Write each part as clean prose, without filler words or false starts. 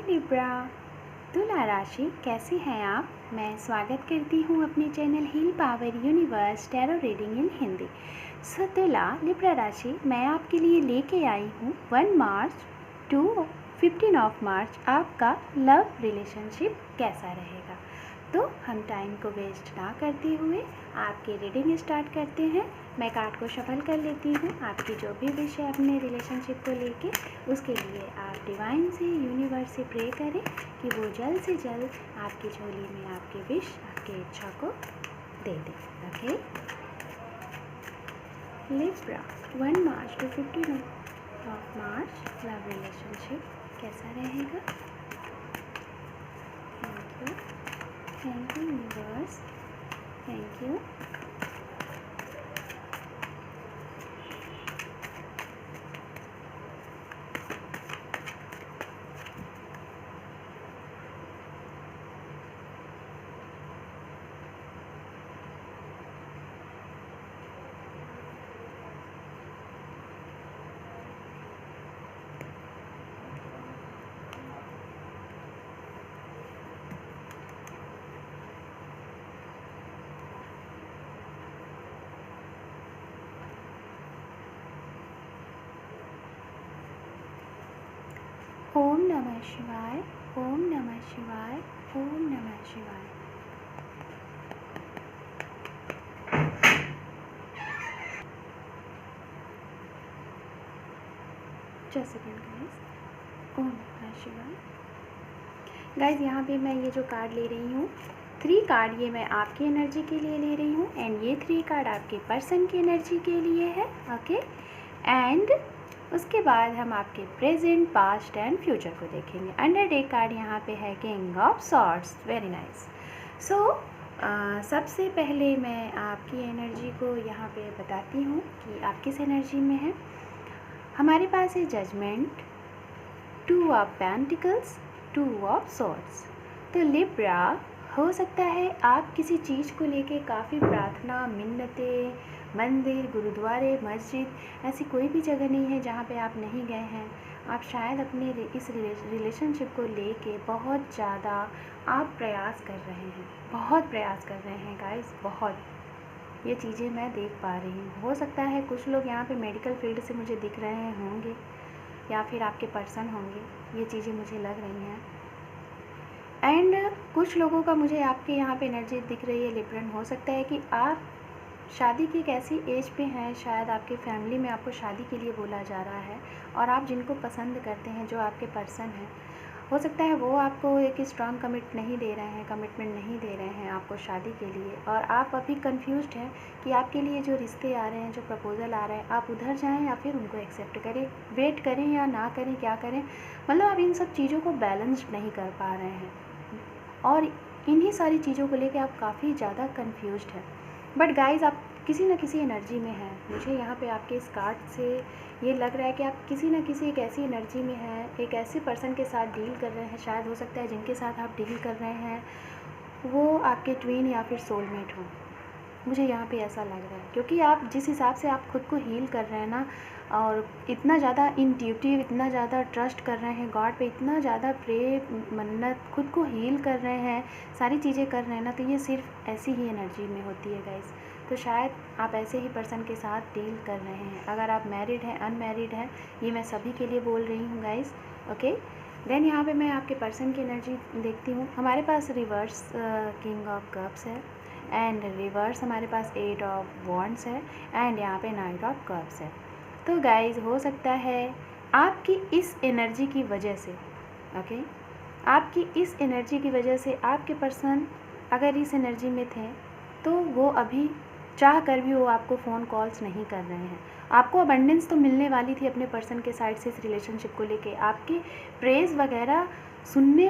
Libra, तुला राशि कैसी हैं आप। मैं स्वागत करती हूँ अपने channel heal power universe tarot reading in Hindi. So तुला लिब्रा राशि मैं आपके लिए लेके आई हूँ 1 मार्च टू 15 मार्च आपका लव रिलेशनशिप कैसा रहेगा। तो हम टाइम को वेस्ट ना करते हुए आपकी रीडिंग स्टार्ट करते हैं। मैं कार्ड को शफल कर लेती हूँ। आपकी जो भी विश है अपने रिलेशनशिप को लेके, उसके लिए आप डिवाइन से, यूनिवर्स से प्रे करें कि वो जल्द से जल्द आपकी झोली में आपकी विश, आपकी इच्छा को दे दे। Okay Libra, 1 March to 15 March love relationship कैसा रहेगा। Thank you universe, thank you. ओम नमः शिवाय, ओम नमः शिवाय, ओम नमः शिवाय। Just second guys. ओम नमः शिवाय। गाइस यहाँ पे मैं ये जो कार्ड ले रही हूँ, 3 कार्ड ये मैं आपकी एनर्जी के लिए ले रही हूँ एंड ये 3 कार्ड आपके पर्सन की एनर्जी के लिए है। ओके एंड उसके बाद हम आपके प्रेजेंट, पास्ट एंड फ्यूचर को देखेंगे। अंडर डे कार्ड यहाँ पे है king of swords, very nice. So सबसे पहले मैं आपकी एनर्जी को यहाँ पे बताती हूँ कि आप किस एनर्जी में हैं। हमारे पास है judgement, 2 of pentacles, 2 of swords. तो लिब्रा, हो सकता है आप किसी चीज़ को लेके काफ़ी प्रार्थना, मिन्नतें, मंदिर, गुरुद्वारे, मस्जिद, ऐसी कोई भी जगह नहीं है जहाँ पे आप नहीं गए हैं। आप शायद अपने इस रिलेशनशिप को लेके बहुत ज़्यादा आप प्रयास कर रहे हैं, बहुत प्रयास कर रहे हैं गाइस, बहुत। ये चीज़ें मैं देख पा रही हूँ। हो सकता है कुछ लोग यहाँ पे मेडिकल फील्ड से मुझे दिख रहे होंगे या फिर आपके पर्सन होंगे, ये चीज़ें मुझे लग रही हैं। एंड कुछ लोगों का मुझे आपके यहाँ पे एनर्जी दिख रही है लिब्रन। हो सकता है कि आप शादी की एक ऐसी एज पे हैं, शायद आपकी फैमिली में आपको शादी के लिए बोला जा रहा है और आप जिनको पसंद करते हैं, जो आपके पर्सन हैं, हो सकता है वो आपको एक स्ट्रॉन्ग कमिटमेंट नहीं दे रहे हैं आपको शादी के लिए, और आप अभी कंफ्यूज्ड हैं कि आपके लिए जो रिश्ते आ रहे हैं, जो प्रपोज़ल आ रहे हैं, आप उधर जाएं या फिर उनको एक्सेप्ट करें, वेट करें या ना करें, क्या करें। मतलब आप इन सब चीज़ों को बैलेंस्ड नहीं कर पा रहे हैं और इन्हीं सारी चीज़ों को लेकर आप काफ़ी ज़्यादा कंफ्यूज्ड हैं। बट गाइज़, आप किसी न किसी एनर्जी में हैं। मुझे यहाँ पे आपके इस कार्ड से ये लग रहा है कि आप किसी न किसी एक ऐसी एनर्जी में हैं, एक ऐसे पर्सन के साथ डील कर रहे हैं। शायद हो सकता है जिनके साथ आप डील कर रहे हैं वो आपके ट्विन या फिर सोलमेट हो। मुझे यहाँ पे ऐसा लग रहा है, क्योंकि आप जिस हिसाब से आप खुद को हील कर रहे हैं ना, और इतना ज़्यादा इंट्यूटिव, इतना ज़्यादा ट्रस्ट कर रहे हैं गॉड पे, इतना ज़्यादा प्रे, मन्नत, खुद को हील कर रहे हैं, सारी चीज़ें कर रहे हैं ना, तो ये सिर्फ ऐसी ही एनर्जी में होती है गाइस। तो शायद आप ऐसे ही पर्सन के साथ डील कर रहे हैं। अगर आप मैरिड हैं, अनमैरिड हैं, ये मैं सभी के लिए बोल रही हूँ गाइस। ओके देन यहाँ पे मैं आपके पर्सन की एनर्जी देखती हूँ। हमारे पास रिवर्स किंग ऑफ कप्स है एंड रिवर्स हमारे पास 8 ऑफ वॉन्ड्स है एंड यहाँ पे 9 ऑफ कप्स है। तो गाइज, हो सकता है आपकी इस एनर्जी की वजह से, ओके, आपकी इस एनर्जी की वजह से आपके पर्सन अगर इस एनर्जी में थे तो वो अभी चाह कर भी वो आपको फ़ोन कॉल्स नहीं कर रहे हैं। आपको अबंडेंस तो मिलने वाली थी अपने पर्सन के साइड से इस रिलेशनशिप को लेके, आपकी प्रेज़ वगैरह सुनने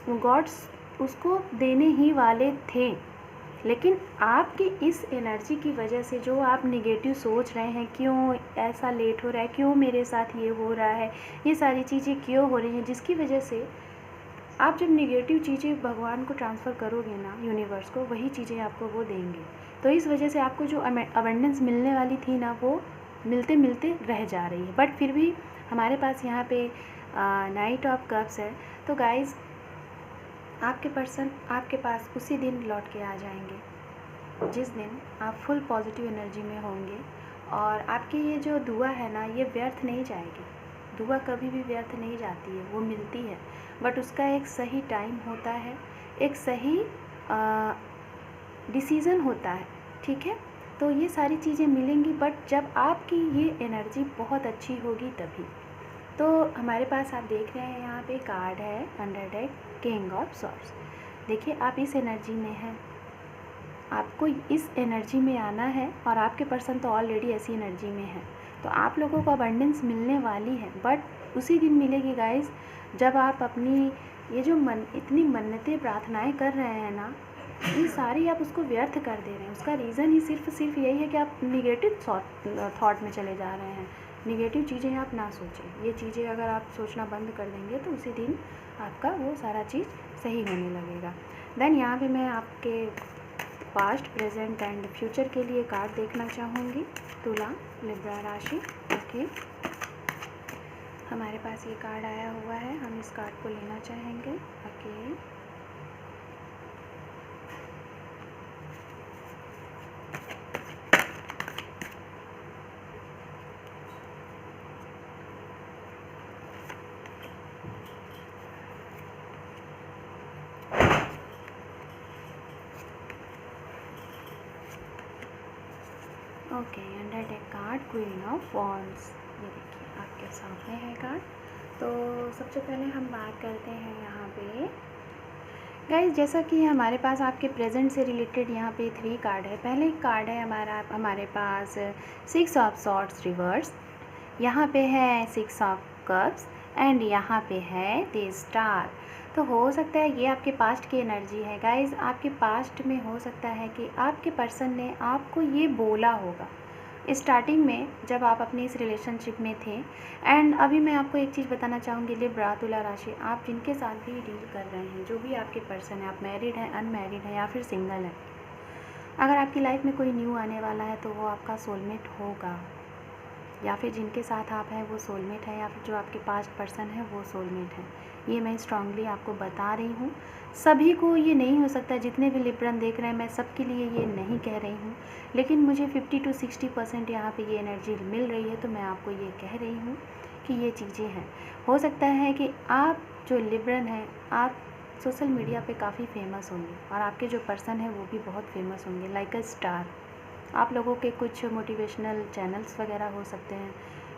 गॉड्स उसको देने ही वाले थे, लेकिन आपकी इस एनर्जी की वजह से जो आप नेगेटिव सोच रहे हैं, क्यों ऐसा लेट हो रहा है, क्यों मेरे साथ ये हो रहा है, ये सारी चीज़ें क्यों हो रही हैं, जिसकी वजह से आप जब नेगेटिव चीज़ें भगवान को ट्रांसफ़र करोगे ना, यूनिवर्स को, वही चीज़ें आपको वो देंगे। तो इस वजह से आपको जो अबंडेंस मिलने वाली थी ना, वो मिलते मिलते रह जा रही है। बट फिर भी हमारे पास यहाँ पे नाइट ऑफ कप्स है। तो गाइज़ आपके पर्सन आपके पास उसी दिन लौट के आ जाएंगे जिस दिन आप फुल पॉजिटिव एनर्जी में होंगे। और आपकी ये जो दुआ है ना, ये व्यर्थ नहीं जाएगी। दुआ कभी भी व्यर्थ नहीं जाती है, वो मिलती है, बट उसका एक सही टाइम होता है, एक सही डिसीज़न होता है, ठीक है। तो ये सारी चीज़ें मिलेंगी, बट जब आपकी ये एनर्जी बहुत अच्छी होगी तभी। तो हमारे पास आप देख रहे हैं यहाँ पे कार्ड है under deck king of swords. देखिए आप इस एनर्जी में हैं, आपको इस एनर्जी में आना है, और आपके पर्सन तो ऑलरेडी ऐसी एनर्जी में है। तो आप लोगों को अबंडेंस मिलने वाली है, बट उसी दिन मिलेगी गाइस जब आप अपनी ये जो इतनी मन्नतें प्रार्थनाएं कर रहे हैं ना, ये सारी आप उसको व्यर्थ कर दे रहे हैं। उसका रीज़न ही सिर्फ यही है कि आप निगेटिव थॉट में चले जा रहे हैं। निगेटिव चीज़ें आप ना सोचें। ये चीज़ें अगर आप सोचना बंद कर देंगे तो उसी दिन आपका वो सारा चीज़ सही होने लगेगा। देन यहाँ पे मैं आपके पास्ट, प्रेजेंट एंड फ्यूचर के लिए कार्ड देखना चाहूँगी। तुला, लिब्रा राशि। ओके, हमारे पास ये कार्ड आया हुआ है, हम इस कार्ड को लेना चाहेंगे। Okay, okay, under take card queen of wands. ये देखिए आपके सामने है कार्ड। तो सबसे पहले हम बात करते हैं यहाँ पे गाइस, जैसा कि हमारे पास आपके प्रेजेंट से रिलेटेड यहाँ पे 3 कार्ड है। पहले कार्ड है हमारे पास 6 ऑफ सॉर्ड्स रिवर्स, यहाँ पे है 6 ऑफ कप्स एंड यहाँ पे है द स्टार। तो हो सकता है ये आपके पास्ट की एनर्जी है गाइस। आपके पास्ट में हो सकता है कि आपके पर्सन ने आपको ये बोला होगा स्टार्टिंग में जब आप अपनी इस रिलेशनशिप में थे। एंड अभी मैं आपको एक चीज़ बताना चाहूँगी, लिब्रा, तुला राशि, आप जिनके साथ भी डील कर रहे हैं, जो भी आपके पर्सन है, आप मैरिड हैं, अनमैरिड हैं या फिर सिंगल हैं, अगर आपकी लाइफ में कोई न्यू आने वाला है तो वो आपका सोलमेट होगा, या फिर जिनके साथ आप हैं वो सोलमेट है, या फिर जो आपके पास्ट पर्सन है वो सोलमेट है। ये मैं स्ट्रांगली आपको बता रही हूँ। सभी को ये नहीं हो सकता, जितने भी लिब्रन देख रहे हैं, मैं सबके लिए ये नहीं कह रही हूँ, लेकिन मुझे 50 to 60% यहाँ पे ये एनर्जी मिल रही है, तो मैं आपको ये कह रही हूँ कि ये चीज़ें हैं। हो सकता है कि आप जो लिब्रन हैं, आप सोशल मीडिया पे काफ़ी फेमस होंगे और आपके जो पर्सन है वो भी बहुत फेमस होंगे, लाइक अ स्टार। आप लोगों के कुछ मोटिवेशनल चैनल्स वगैरह हो सकते हैं,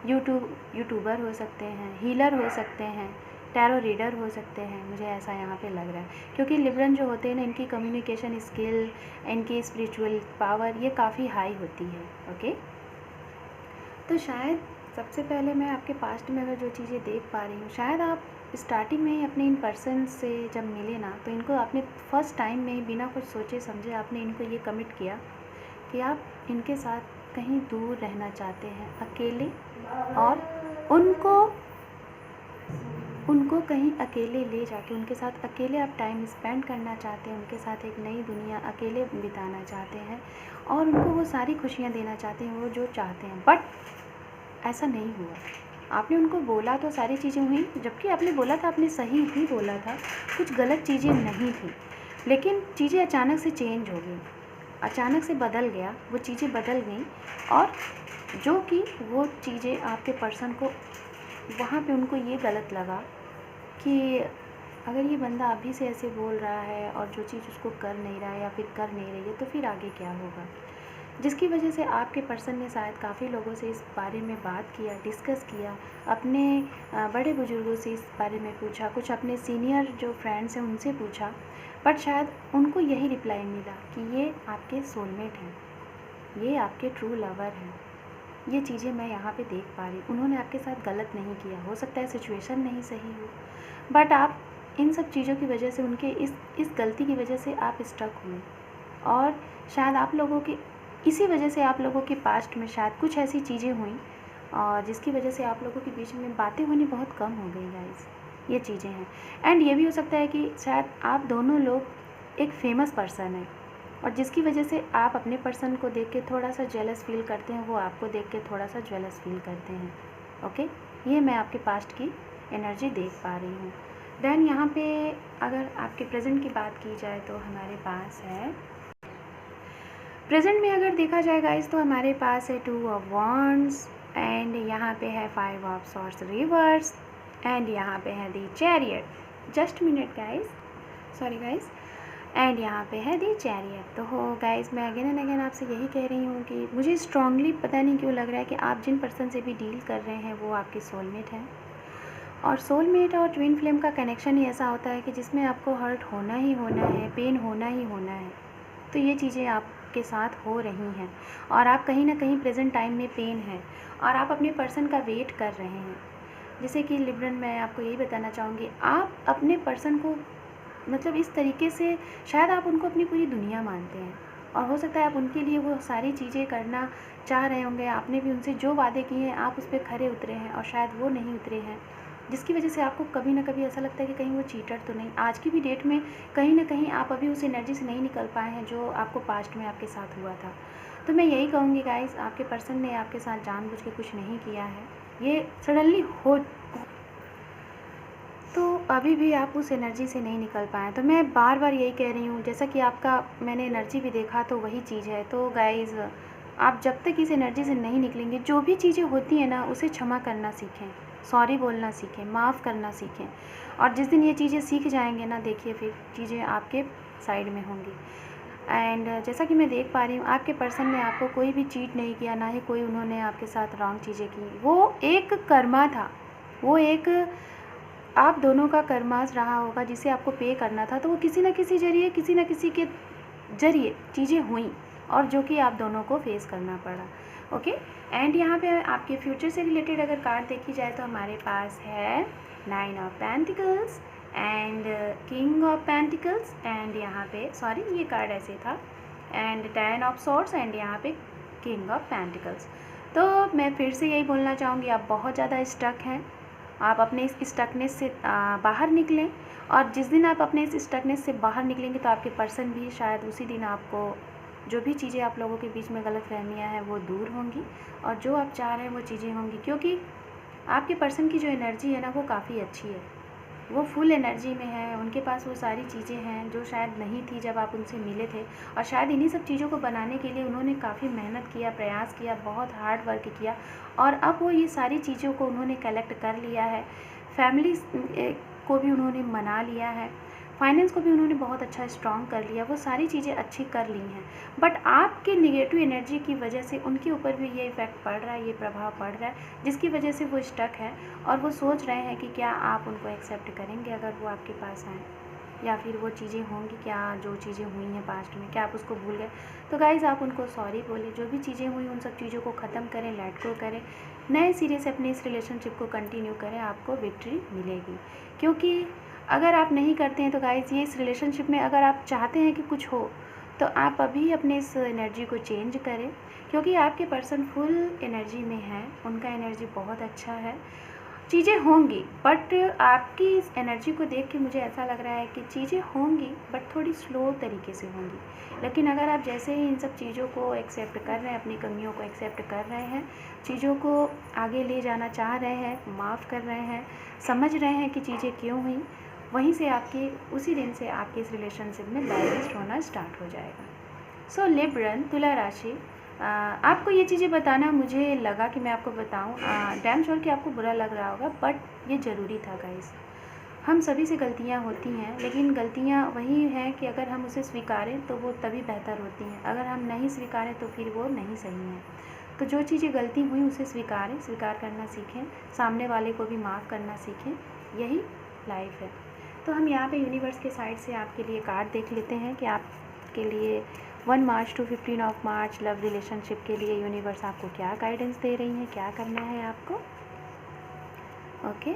यूट्यूबर हो सकते हैं, हीलर हो सकते हैं, टैरो रीडर हो सकते हैं। मुझे ऐसा यहाँ पे लग रहा है, क्योंकि लिब्रन जो होते हैं ना, इनकी कम्युनिकेशन स्किल, इनकी स्पिरिचुअल पावर ये काफ़ी हाई होती है। ओके, तो शायद सबसे पहले मैं आपके पास्ट में अगर जो चीज़ें देख पा रही हूँ, शायद आप स्टार्टिंग में ही अपने इन पर्सन से जब मिले ना, तो इनको आपने फर्स्ट टाइम में बिना कुछ सोचे समझे आपने इनको ये कमिट किया कि आप इनके साथ कहीं दूर रहना चाहते हैं, अकेले, और उनको कहीं अकेले ले जाके उनके साथ अकेले आप टाइम स्पेंड करना चाहते हैं, उनके साथ एक नई दुनिया अकेले बिताना चाहते हैं, और उनको वो सारी खुशियाँ देना चाहते हैं वो जो चाहते हैं। बट ऐसा नहीं हुआ। आपने उनको बोला तो सारी चीज़ें हुई, जबकि आपने बोला था, आपने सही ही बोला था, कुछ गलत चीज़ें नहीं थी, लेकिन चीज़ें अचानक से चेंज हो गई, अचानक से बदल गया, वो चीज़ें बदल गई, और जो कि वो चीज़ें आपके पर्सन को वहाँ पे उनको ये गलत लगा कि अगर ये बंदा अभी से ऐसे बोल रहा है और जो चीज़ उसको कर नहीं रहा है या फिर कर नहीं रही है, तो फिर आगे क्या होगा। जिसकी वजह से आपके पर्सन ने शायद काफ़ी लोगों से इस बारे में बात किया, डिस्कस किया, अपने बड़े बुजुर्गों से इस बारे में पूछा, कुछ अपने सीनियर जो फ्रेंड्स हैं उनसे पूछा, बट शायद उनको यही रिप्लाई मिला कि ये आपके सोलमेट हैं, ये आपके ट्रू लवर हैं। ये चीज़ें मैं यहाँ पे देख पा रही। उन्होंने आपके साथ गलत नहीं किया, हो सकता है सिचुएशन नहीं सही हो, बट आप इन सब चीज़ों की वजह से, उनके इस गलती की वजह से आप स्टक हुए, और शायद आप लोगों की इसी वजह से आप लोगों के पास्ट में शायद कुछ ऐसी चीज़ें हुई और जिसकी वजह से आप लोगों के बीच में बातें होनी बहुत कम हो गई गाइस। ये चीज़ें हैं। एंड ये भी हो सकता है कि शायद आप दोनों लोग एक फेमस पर्सन है, और जिसकी वजह से आप अपने पर्सन को देख के थोड़ा सा जेलस फील करते हैं, वो आपको देख के थोड़ा सा जेलस फील करते हैं। ओके, ये मैं आपके पास्ट की एनर्जी देख पा रही हूँ। देन यहाँ पे अगर आपके प्रेजेंट की बात की जाए तो हमारे पास है, प्रेजेंट में अगर देखा जाए गाइस तो हमारे पास है 2 ऑफ वॉन्ड्स एंड यहाँ पे है 5 ऑफ सॉर्ड्स रिवर्स एंड यहाँ पे है the chariot. Just minute guys, sorry guys, and यहाँ पे है दी चैरियट। तो हो गाइस, मैं अगेन एंड अगेन आपसे यही कह रही हूँ कि मुझे स्ट्रांगली पता नहीं क्यों लग रहा है कि आप जिन पर्सन से भी डील कर रहे हैं वो आपके सोलमेट हैं। और सोलमेट और ट्विन फ्लेम का कनेक्शन ही ऐसा होता है कि जिसमें आपको हर्ट होना ही होना है, पेन होना ही होना है। तो ये चीज़ें आपके साथ हो रही हैं और आप कहीं ना कहीं प्रेजेंट टाइम में पेन है और आप अपने पर्सन का वेट कर रहे हैं। जैसे कि लिब्रन, मैं आपको यही बताना चाहूँगी, आप अपने पर्सन को मतलब इस तरीके से शायद आप उनको अपनी पूरी दुनिया मानते हैं और हो सकता है आप उनके लिए वो सारी चीज़ें करना चाह रहे होंगे। आपने भी उनसे जो वादे किए हैं आप उस पर खरे उतरे हैं और शायद वो नहीं उतरे हैं, जिसकी वजह से आपको कभी ना कभी ऐसा लगता है कि कहीं वो चीटर तो नहीं। आज की भी डेट में कहीं ना कहीं आप अभी उस एनर्जी से नहीं निकल पाए हैं जो आपको पास्ट में आपके साथ हुआ था। तो मैं यही कहूँगी गाइस, आपके पर्सन ने आपके साथ जानबूझ के कुछ नहीं किया है, ये सडनली हो, तो अभी भी आप उस एनर्जी से नहीं निकल पाए। तो मैं बार बार यही कह रही हूँ, जैसा कि आपका मैंने एनर्जी भी देखा तो वही चीज़ है। तो गाइज़, आप जब तक इस एनर्जी से नहीं निकलेंगे, जो भी चीज़ें होती हैं ना उसे क्षमा करना सीखें, सॉरी बोलना सीखें, माफ़ करना सीखें। और जिस दिन ये चीज़ें सीख जाएंगे ना, देखिए फिर चीज़ें आपके साइड में होंगी। एंड जैसा कि मैं देख पा रही हूँ, आपके पर्सन ने आपको कोई भी चीट नहीं किया, ना ही कोई उन्होंने आपके साथ रॉन्ग चीज़ें की। वो एक कर्मा था, वो एक आप दोनों का कर्मास रहा होगा जिसे आपको पे करना था। तो वो किसी न किसी जरिए, किसी न किसी के जरिए चीज़ें हुई और जो कि आप दोनों को फेस करना पड़ा। ओके, एंड यहाँ पे आपके फ्यूचर से रिलेटेड अगर कार्ड देखी जाए तो हमारे पास है 9 of pentacles and king of pentacles and यहाँ पे, सॉरी ये कार्ड ऐसे था, एंड 10 ऑफ सॉर्ड्स एंड यहाँ पे किंग ऑफ पेंटिकल्स। तो मैं फिर से यही बोलना चाहूँगी, आप बहुत ज़्यादा स्टक हैं। आप अपने इस स्टकनेस से बाहर निकलें और जिस दिन आप अपने इस स्टकनेस से बाहर निकलेंगे तो आपके पर्सन भी शायद उसी दिन आपको, जो भी चीज़ें आप लोगों के बीच में गलतफहमियां हैं वो दूर होंगी और जो आप चाह रहे हैं वो चीज़ें होंगी। क्योंकि आपके पर्सन की जो एनर्जी है ना वो काफ़ी अच्छी है, वो फुल एनर्जी में है, उनके पास वो सारी चीज़ें हैं जो शायद नहीं थी जब आप उनसे मिले थे। और शायद इन्हीं सब चीज़ों को बनाने के लिए उन्होंने काफ़ी मेहनत किया, प्रयास किया, बहुत हार्ड वर्क किया और अब वो ये सारी चीज़ों को उन्होंने कलेक्ट कर लिया है। फैमिली को भी उन्होंने मना लिया है, फाइनेंस को भी उन्होंने बहुत अच्छा स्ट्रॉन्ग कर लिया, वो सारी चीज़ें अच्छी कर ली हैं। बट आपके नेगेटिव एनर्जी की वजह से उनके ऊपर भी ये इफ़ेक्ट पड़ रहा है, ये प्रभाव पड़ रहा है, जिसकी वजह से वो स्टक है और वो सोच रहे हैं कि क्या आप उनको एक्सेप्ट करेंगे अगर वो आपके पास आएँ, या फिर वो चीज़ें होंगी क्या जो चीज़ें हुई हैं पास्ट में, क्या आप उसको भूल गए। तो गाइज़, आप उनको सॉरी बोलें, जो भी चीज़ें हुई उन सब चीज़ों को ख़त्म करें, लेट गो करें, नए सिरे से अपने इस रिलेशनशिप को कंटिन्यू करें, आपको विक्ट्री मिलेगी। क्योंकि अगर आप नहीं करते हैं तो गाइज़, ये इस रिलेशनशिप में अगर आप चाहते हैं कि कुछ हो तो आप अभी अपने इस एनर्जी को चेंज करें, क्योंकि आपके पर्सन फुल एनर्जी में है, उनका एनर्जी बहुत अच्छा है। चीज़ें होंगी बट आपकी इस एनर्जी को देख के मुझे ऐसा लग रहा है कि चीज़ें होंगी बट थोड़ी स्लो तरीके से होंगी। लेकिन अगर आप जैसे ही इन सब चीज़ों को एक्सेप्ट कर रहे हैं, अपनी कमियों को एक्सेप्ट कर रहे हैं, चीज़ों को आगे ले जाना चाह रहे हैं, माफ़ कर रहे हैं, समझ रहे हैं कि चीज़ें क्यों हुई, वहीं से आपकी उसी दिन से आपके इस रिलेशनशिप में डाइजेस्ट होना स्टार्ट हो जाएगा। सो लिब्रन, तुला राशि, आपको ये चीज़ें बताना मुझे लगा कि मैं आपको बताऊं। डैम श्योर कि आपको बुरा लग रहा होगा बट ये ज़रूरी था गाइस। हम सभी से गलतियां होती हैं, लेकिन गलतियां वही हैं कि अगर हम उसे स्वीकारें तो वो तभी बेहतर होती हैं, अगर हम नहीं स्वीकारें तो फिर वो नहीं सही हैं। तो जो चीज़ें गलती हुई उसे स्वीकारें, स्वीकार करना सीखें, सामने वाले को भी माफ़ करना सीखें, यही लाइफ है। तो हम यहाँ पे यूनिवर्स के साइड से आपके लिए कार्ड देख लेते हैं कि आपके लिए 1 March to 15 of March love relationship के लिए यूनिवर्स आपको क्या गाइडेंस दे रही हैं, क्या करना है आपको। Okay,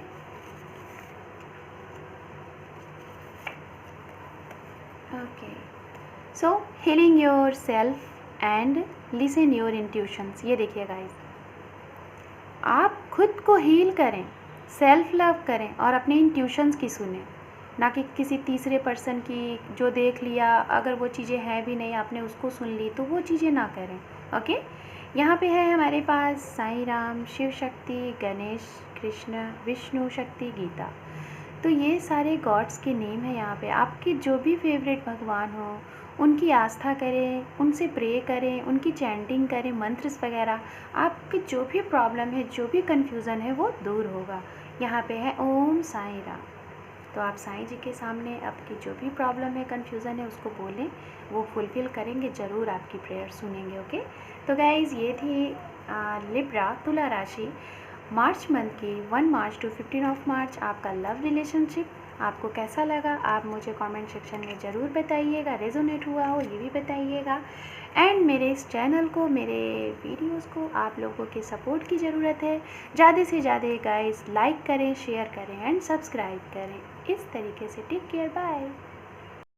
okay, so healing your self and listen your intuitions. ये देखिए गाइस, आप खुद को हील करें, सेल्फ लव करें और अपने इंट्यूशंस की सुने, ना कि किसी तीसरे पर्सन की जो देख लिया, अगर वो चीज़ें हैं भी नहीं, आपने उसको सुन ली तो वो चीज़ें ना करें। ओके, यहाँ पे है हमारे पास साईं राम, शिव शक्ति, गणेश, कृष्ण, विष्णु शक्ति, गीता। तो ये सारे गॉड्स के नेम है यहाँ पे। आपके जो भी फेवरेट भगवान हो उनकी आस्था करें, उनसे प्रे करें, उनकी चैंटिंग करें, मंत्र वगैरह। आपकी जो भी प्रॉब्लम है, जो भी कन्फ्यूज़न है वो दूर होगा। यहाँ पे है ओम साईं राम। तो आप साईं जी के सामने आपकी जो भी प्रॉब्लम है, कन्फ्यूज़न है, उसको बोलें, वो फुलफ़िल करेंगे, ज़रूर आपकी प्रेयर सुनेंगे। ओके, तो गाइज़ ये थी लिब्रा तुला राशि मार्च मंथ की 1 मार्च टू 15 ऑफ मार्च। आपका लव रिलेशनशिप आपको कैसा लगा आप मुझे कमेंट सेक्शन में ज़रूर बताइएगा। रेजोनेट हुआ हो ये भी बताइएगा। एंड मेरे इस चैनल को, मेरे वीडियोस को आप लोगों के सपोर्ट की ज़रूरत है। ज़्यादा से ज़्यादा गाइस लाइक करें, शेयर करें एंड सब्सक्राइब करें। इस तरीके से टेक केयर, बाय।